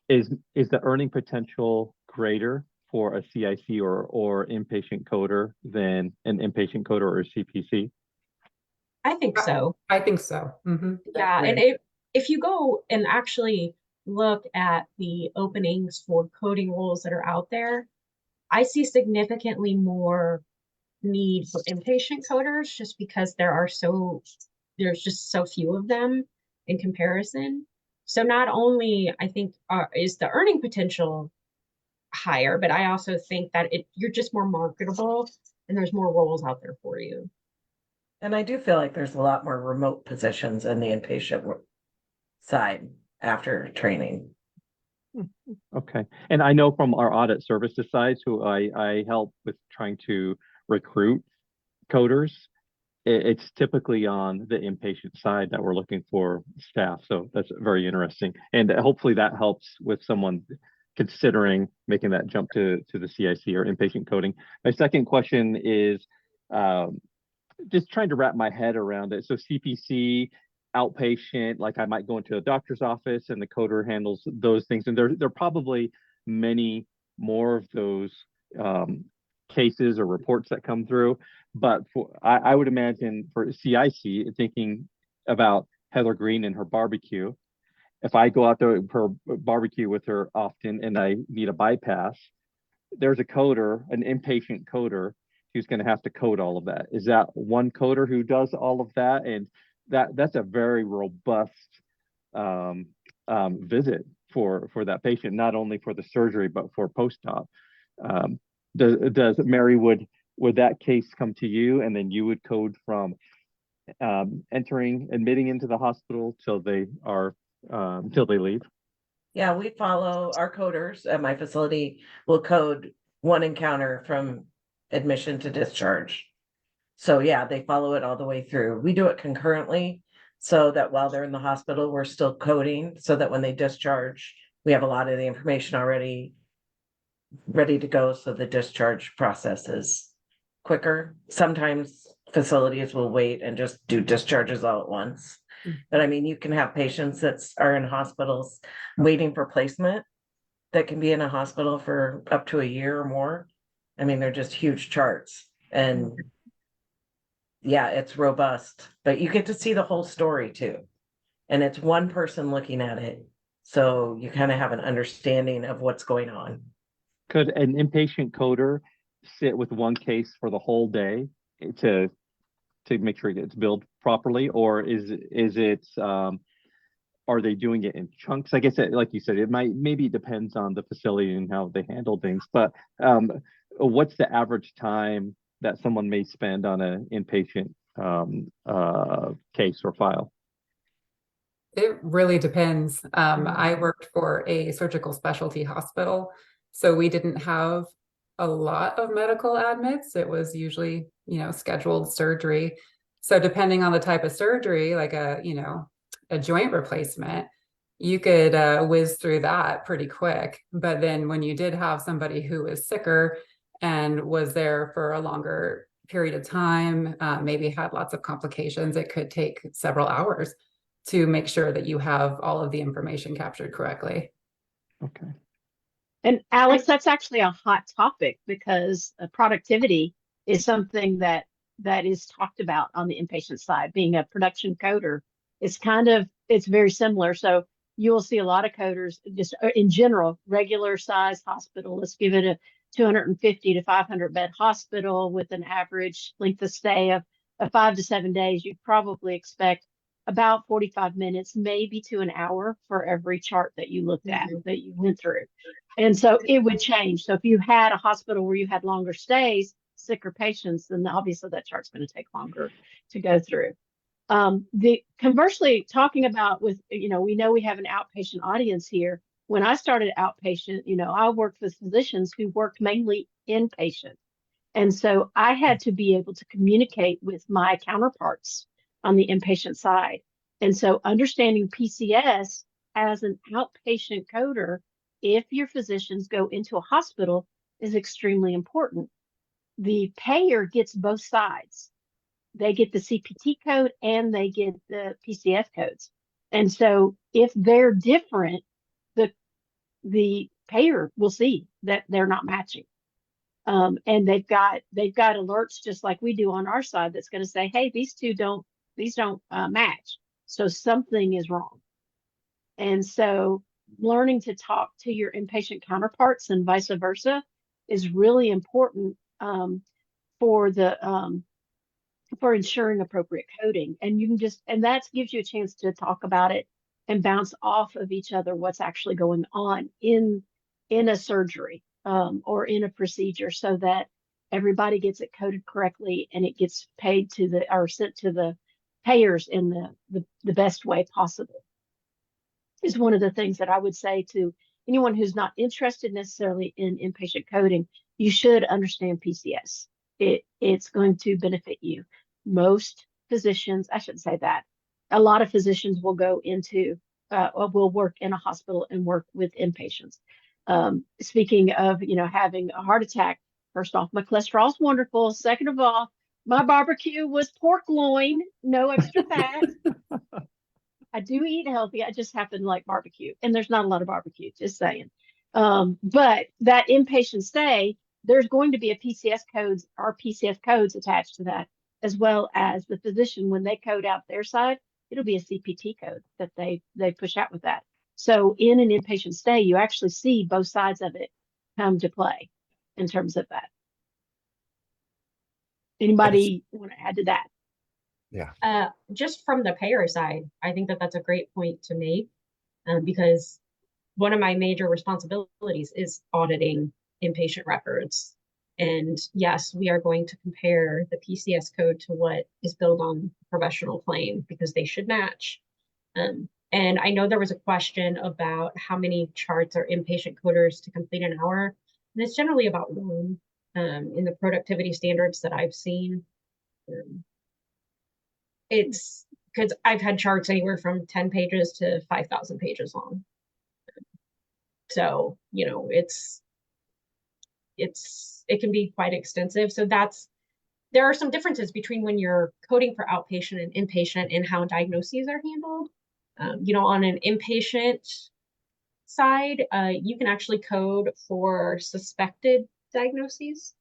is the earning potential greater for a CIC or inpatient coder than an inpatient coder or a CPC? I think so. I think so. Mm-hmm. Yeah, and if you go and actually look at the openings for coding roles that are out there, I see significantly more need for inpatient coders just because there's just so few of them in comparison. So not only I think is the earning potential higher, but I also think that you're just more marketable and there's more roles out there for you. And I do feel like there's a lot more remote positions in the inpatient side after training. Okay. And I know from our audit services side, who I help with trying to recruit coders, it's typically on the inpatient side that we're looking for staff. So that's very interesting. And hopefully that helps with someone considering making that jump to the CIC or inpatient coding. My second question is just trying to wrap my head around it. So CPC, outpatient, like I might go into a doctor's office and the coder handles those things. And there are probably many more of those cases or reports that come through. But I would imagine for CIC, thinking about Heather Green and her barbecue, if I go out to her barbecue with her often and I need a bypass, there's a coder, an inpatient coder, who's going to have to code all of that. Is that one coder who does all of that? And that's a very robust visit for that patient, not only for the surgery, but for post-op. Does Marywood would that case come to you and then you would code from admitting into the hospital till they leave? Yeah, we follow our coders at my facility will code one encounter from admission to discharge. So yeah, they follow it all the way through. We do it concurrently so that while they're in the hospital, we're still coding so that when they discharge, we have a lot of the information already ready to go. So the discharge process is quicker. Sometimes facilities will wait and just do discharges all at once. But I mean, you can have patients that are in hospitals waiting for placement that can be in a hospital for up to a year or more. I mean, they're just huge charts. And yeah, it's robust, but you get to see the whole story too. And it's one person looking at it. So you kind of have an understanding of what's going on. Could an inpatient coder sit with one case for the whole day to make sure it gets billed properly, or is it are they doing it in chunks? I guess like you said, maybe depends on the facility and how they handle things, but what's the average time that someone may spend on an inpatient case or file? It really depends. I worked for a surgical specialty hospital, so we didn't have a lot of medical admits. It was usually, scheduled surgery. So depending on the type of surgery, like a joint replacement, you could whiz through that pretty quick. But then when you did have somebody who was sicker and was there for a longer period of time, maybe had lots of complications, it could take several hours to make sure that you have all of the information captured correctly. Okay. And Alex, that's actually a hot topic because productivity is something that is talked about on the inpatient side. Being a production coder, it's very similar. So you will see a lot of coders just in general, regular size hospital. Let's give it a 250 to 500 bed hospital with an average length of stay of 5 to 7 days. You'd probably expect about 45 minutes, maybe to an hour for every chart that you looked at, that you went through. And so it would change. So if you had a hospital where you had longer stays, sicker patients, then obviously that chart's going to take longer to go through. Conversely, talking about we know we have an outpatient audience here. When I started outpatient, I worked with physicians who worked mainly inpatient. And so I had to be able to communicate with my counterparts on the inpatient side. And so understanding PCS as an outpatient coder, if your physicians go into a hospital, is extremely important. The payer gets both sides. They get the CPT code and they get the PCS codes. And so if they're different, the payer will see that they're not matching. And they've got alerts just like we do on our side that's going to say, hey, these don't match. So something is wrong. And so learning to talk to your inpatient counterparts and vice versa is really important for ensuring appropriate coding. And you can and that gives you a chance to talk about it and bounce off of each other what's actually going on in a surgery or in a procedure, so that everybody gets it coded correctly and it gets paid or sent to the payers in the best way possible. Is one of the things that I would say to anyone who's not interested necessarily in inpatient coding. You should understand PCS. It's going to benefit you. Most physicians, I shouldn't say that, a lot of physicians will go into will work in a hospital and work with inpatients. Speaking of having a heart attack, first off, my cholesterol's wonderful. Second of all, my barbecue was pork loin, no extra fat. I do eat healthy. I just happen to like barbecue, and there's not a lot of barbecue, just saying. But that inpatient stay, there's going to be a PCS codes attached to that, as well as the physician, when they code out their side, it'll be a CPT code that they push out with that. So in an inpatient stay, you actually see both sides of it come to play in terms of that. Anybody want to add to that? Yeah. Just from the payer side, I think that that's a great point to make, because one of my major responsibilities is auditing inpatient records. And yes, we are going to compare the PCS code to what is billed on professional claim because they should match. And I know there was a question about how many charts are inpatient coders to complete an hour. And it's generally about one in the productivity standards that I've seen. It's because I've had charts anywhere from 10 pages to 5,000 pages long. So, you know, it can be quite extensive. So there are some differences between when you're coding for outpatient and inpatient and how diagnoses are handled. You know, on an inpatient side, you can actually code for suspected diagnoses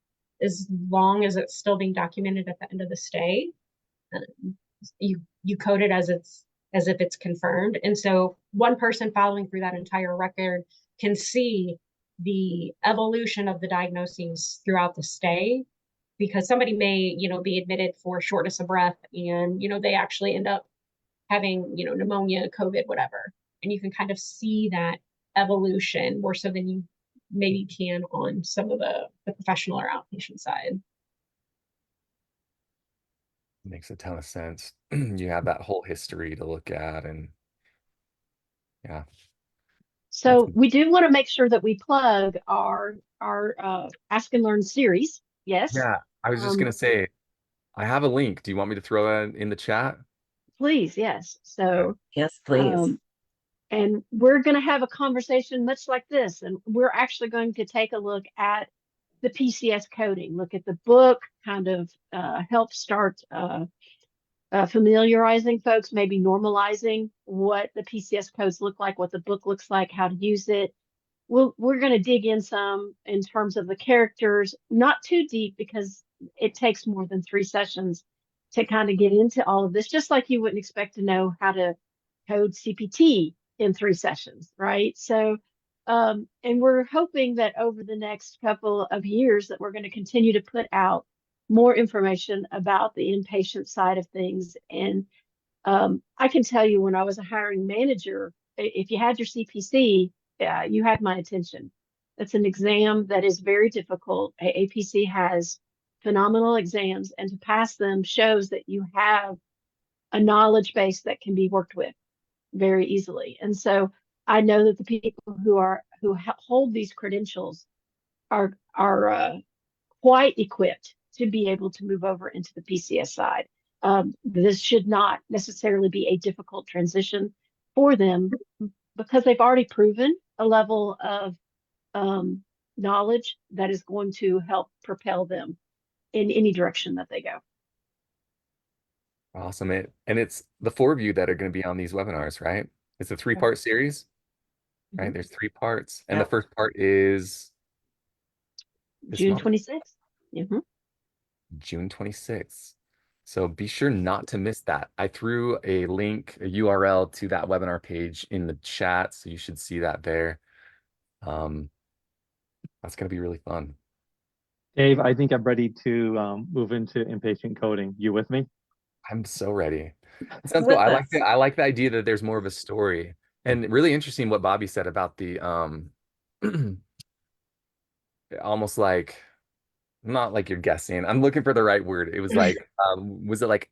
as long as it's still being documented at the end of the stay. You code it as if it's confirmed. And so one person following through that entire record can see the evolution of the diagnoses throughout the stay, because somebody may, you know, be admitted for shortness of breath and, you know, they actually end up having, you know, pneumonia, COVID, whatever. And you can kind of see that evolution more so than you maybe can on some of the professional or outpatient side. Makes a ton of sense. You have that whole history to look at, and yeah. So That's- we do want to make sure that we plug our Ask and Learn series. Yes. Yeah, I was just gonna say, I have a link. Do you want me to throw it in the chat? Please, yes. So Yes, please. and we're going to have a conversation much like this, and we're actually going to take a look at the PCS coding, look at the book, kind of help start familiarizing folks, maybe normalizing what the PCS codes look like, what the book looks like, how to use it. We're going to dig in some in terms of the characters, not too deep because it takes more than 3 sessions to kind of get into all of this, just like you wouldn't expect to know how to code CPT in 3 sessions, right? So, and we're hoping that over the next couple of years that we're going to continue to put out more information about the inpatient side of things. And I can tell you, when I was a hiring manager, if you had your CPC, you had my attention. It's an exam that is very difficult. AAPC has phenomenal exams, and to pass them shows that you have a knowledge base that can be worked with very easily. And so I know that the people who hold these credentials are quite equipped to be able to move over into the PCS side. This should not necessarily be a difficult transition for them because they've already proven a level of knowledge that is going to help propel them in any direction that they go. Awesome. And it's the 4 of you that are going to be on these webinars, right? It's a 3-part series, right? There's 3 parts. And the first part is June 26th. June 26th. So be sure not to miss that. I threw a link, a URL to that webinar page in the chat, so you should see that there. That's going to be really fun. Dave, I think I'm ready to move into inpatient coding. You with me? I'm so ready. Sounds With cool. us. I like the idea that there's more of a story, and really interesting what Bobby said about the almost like, not like you're guessing. I'm looking for the right word. It was like was it like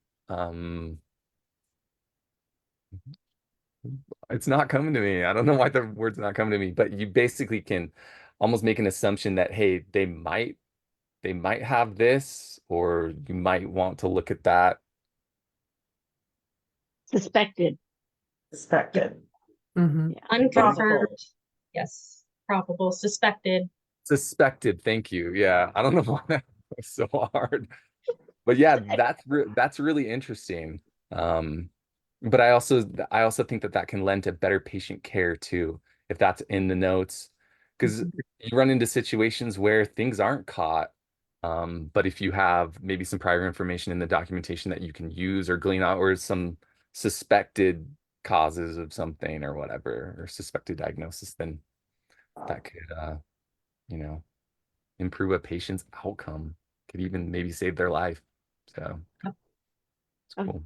it's not coming to me. I don't know why the word's not coming to me, but you basically can almost make an assumption that, hey, they might have this, or you might want to look at that. Suspected. Suspected. Mhm. Yeah. Unconfirmed. Yes. Probable. Suspected. Suspected. Thank you. Yeah. I don't know why that was so hard. But yeah, that's really interesting. But I also think that can lend to better patient care too, if that's in the notes, because you run into situations where things aren't caught. But if you have maybe some prior information in the documentation that you can use or glean out, or some suspected causes of something or whatever, or suspected diagnosis, then that could improve a patient's outcome, could even maybe save their life. So it's cool.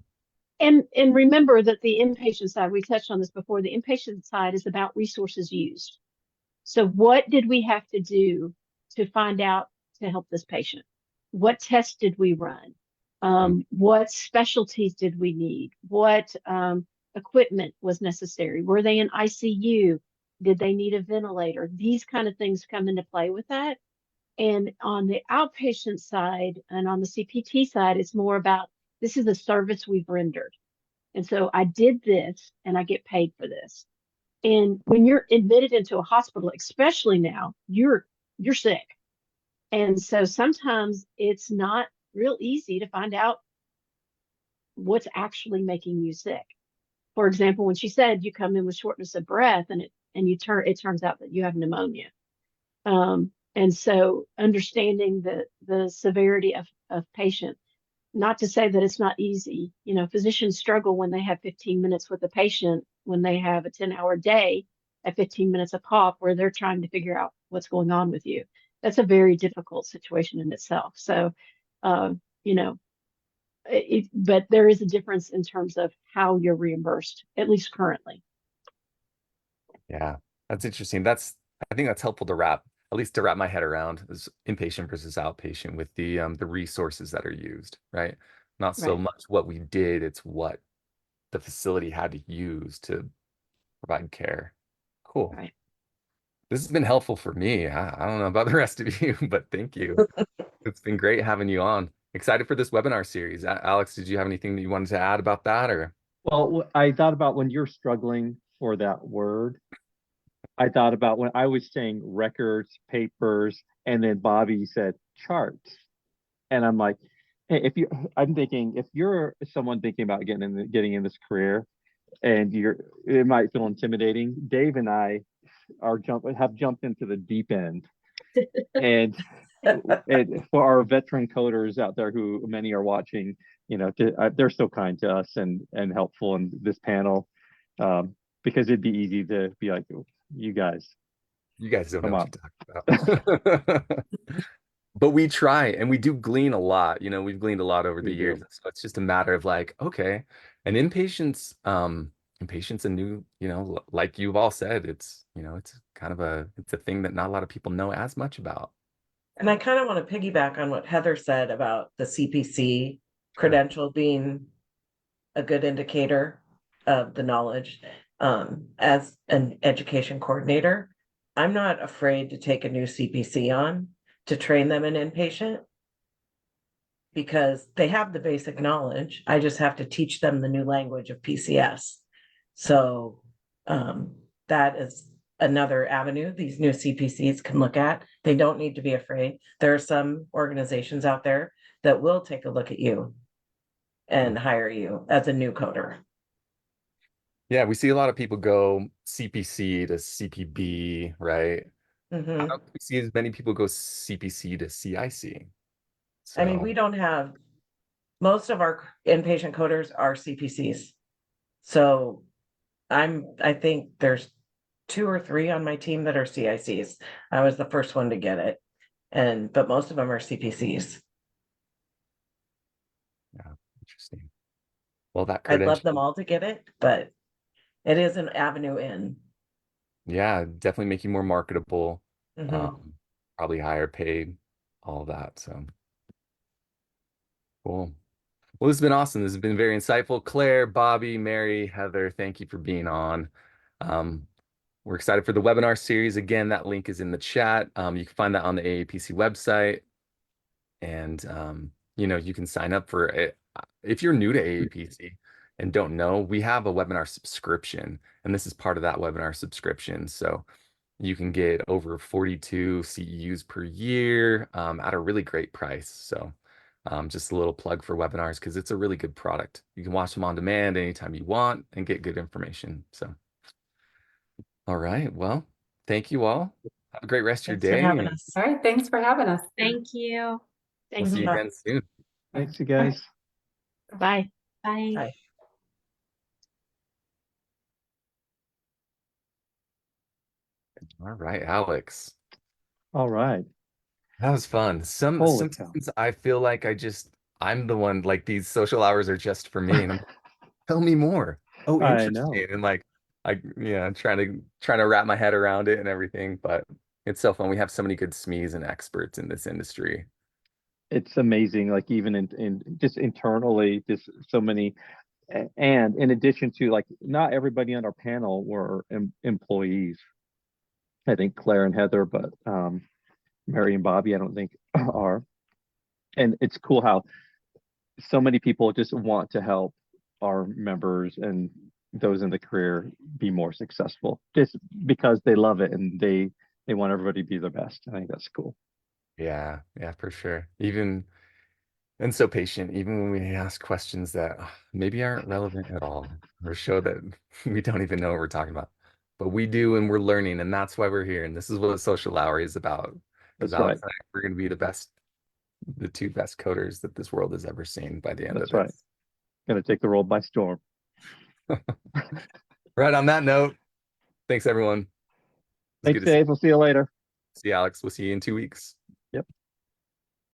And remember that the inpatient side, we touched on this before, the inpatient side is about resources used. So what did we have to do to find out to help this patient? What tests did we run? What specialties did we need? What equipment was necessary? Were they in ICU? Did they need a ventilator? These kind of things come into play with that. And on the outpatient side and on the CPT side, it's more about this is a service we've rendered. And so I did this and I get paid for this. And when you're admitted into a hospital, especially now, you're sick. And so sometimes it's not real easy to find out what's actually making you sick. For example, when she said you come in with shortness of breath and it turns out that you have pneumonia. And so understanding the severity of patient, not to say that it's not easy. You know, physicians struggle when they have 15 minutes with a patient, when they have a 10-hour day at 15 minutes a pop, where they're trying to figure out what's going on with you. That's a very difficult situation in itself. So, you know, but there is a difference in terms of how you're reimbursed, at least currently. Yeah, that's interesting. I think that's helpful at least to wrap my head around, is inpatient versus outpatient with the resources that are used, right? Not so Right. much what we did, it's what the facility had to use to provide care. Cool. Right. This has been helpful for me. I don't know about the rest of you, but thank you. It's been great having you on. Excited for this webinar series. Alex, did you have anything that you wanted to add about that, or? Well, I thought about when you're struggling for that word. I thought about when I was saying records, papers, and then Bobby said charts. And I'm like, hey, I'm thinking if you're someone thinking about getting in this career and it might feel intimidating. Dave and I have jumped into the deep end. And for our veteran coders out there, who many are watching, you know, they're so kind to us and helpful in this panel, because it'd be easy to be like, you guys don't know come what on. you're talking about. But we try, and we do glean a lot. You know, we've gleaned a lot over the years. So it's just a matter of like, okay, and inpatient's a new, you know, like you've all said, it's, you know, it's kind of it's a thing that not a lot of people know as much about. And I kind of want to piggyback on what Heather said about the CPC credential being a good indicator of the knowledge. As an education coordinator, I'm not afraid to take a new CPC on to train them in inpatient, because they have the basic knowledge. I just have to teach them the new language of PCS. So that is another avenue these new CPCs can look at. They don't need to be afraid. There are some organizations out there that will take a look at you and hire you as a new coder. Yeah, we see a lot of people go CPC to CPB, right? Mm-hmm. I don't see as many people go CPC to CIC. So, I mean, we don't have, most of our inpatient coders are CPCs. So I think there's 2 or 3 on my team that are CICs. I was the first one to get it. But most of them are CPCs. yeah, interesting. Well, that I'd love credential, them all to get it, but it is an avenue in. yeah, definitely make you more marketable, Mhm. probably higher paid, all of that. So cool. Well, this has been awesome. This has been very insightful. Claire, Bobby, Mary, Heather, thank you for being on. We're excited for the webinar series. Again, that link is in the chat. You can find that on the AAPC website. And, you know, you can sign up for it. If you're new to AAPC and don't know, we have a webinar subscription, and this is part of that webinar subscription. So you can get over 42 CEUs per year at a really great price. So just a little plug for webinars, because it's a really good product. You can watch them on demand anytime you want and get good information. So, all right. Well, thank you all. Have a great rest of your Thanks for day. having And us. All right, thanks for having us. Thank you. we'll see you Bye. again soon. Thanks, you guys. Bye. Bye. Bye. All right, Alex. All right. That was fun. Holy cow. Sometimes I feel like I'm the one, like these social hours are just for me. And I'm like, tell me more. Oh, I know. interesting. And like, yeah, trying to wrap my head around it and everything. But It's so fun. We have so many good SMEs and experts in this industry. It's amazing, like even in just internally, just so many. And in addition to, like, not everybody on our panel were employees. I think Claire and Heather, but Mary and Bobby, I don't think are. And it's cool how so many people just want to help our members and those in the career be more successful, just because they love it and they want everybody to be their best. I think that's cool. Yeah, yeah, for sure. Even and so patient, even when we ask questions that maybe aren't relevant at all, or show that we don't even know what we're talking about. But we do, and we're learning, and that's why we're here. And this is what Social Hour is about. Because That's right. Alex and I, we're going to be the two best coders that this world has ever seen by the end That's of right. this. Gonna take the world by storm. Right on that note, thanks everyone. It's Thanks, good to see you. Dave. We'll see you later. See you, Alex. We'll see you in 2 weeks. Yep.